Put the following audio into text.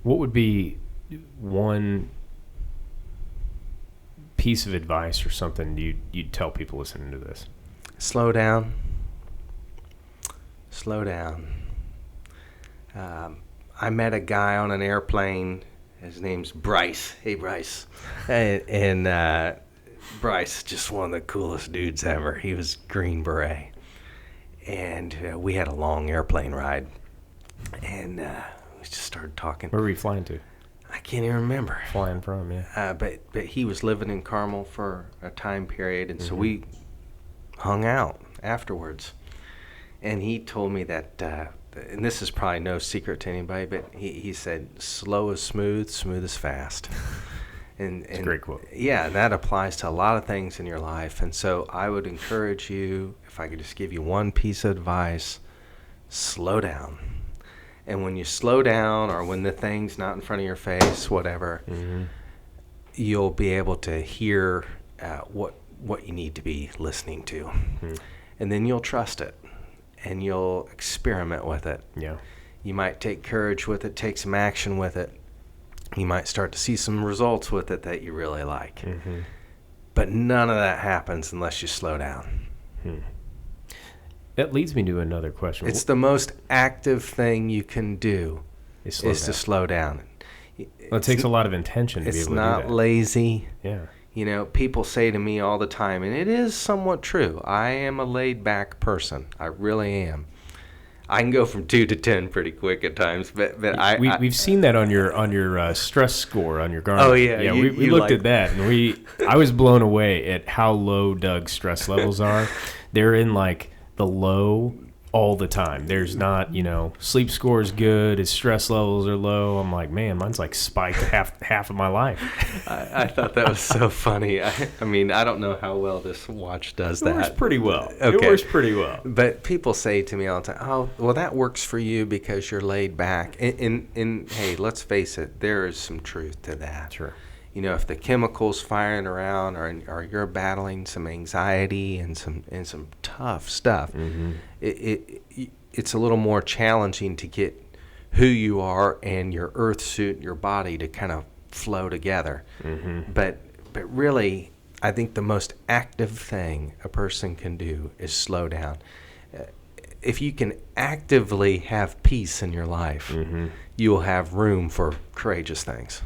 What would be one piece of advice or something you'd tell people listening to this? Slow down. Slow down. I met a guy on an airplane. His name's Bryce. Hey, Bryce. And Bryce, just one of the coolest dudes ever. He was Green Beret. And we had a long airplane ride. And we just started talking. Where were you flying to? I can't even remember. Flying from, yeah. But he was living in Carmel for a time period, and so we hung out afterwards. And he told me that, and this is probably no secret to anybody, but he said, slow is smooth, smooth is fast. And It's a great quote. Yeah, that applies to a lot of things in your life. And so I would encourage you, if I could just give you one piece of advice, slow down. And when you slow down, or when the thing's not in front of your face, whatever, you'll be able to hear what you need to be listening to. And then you'll trust it, and you'll experiment with it. Yeah. You might take courage with it, take some action with it. You might start to see some results with it that you really like. But none of that happens unless you slow down. That leads me to another question. It's the most active thing you can do is to slow down. Well, it takes a lot of intention to be able to do that. It's not lazy. Yeah. You know, people say to me all the time, and it is somewhat true, I am a laid-back person. I really am. I can go from 2 to 10 pretty quick at times, but we've seen that on your stress score on your Garmin. Oh yeah, yeah. We looked at that, and I was blown away at how low Doug's stress levels are. They're in like the low all the time. There's not, sleep score is good, his stress levels are low. I'm like, man, mine's like spiked half of my life. I thought that was so funny. I mean, I don't know how well this watch does that. It works pretty well. Okay. It works pretty well. But people say to me all the time, oh, well, that works for you because you're laid back. And hey, let's face it, there is some truth to that. Sure. If the chemicals firing around, or you're battling some anxiety and some tough stuff, it's a little more challenging to get who you are and your earth suit and your body to kind of flow together. But really, I think the most active thing a person can do is slow down. If you can actively have peace in your life, you will have room for courageous things.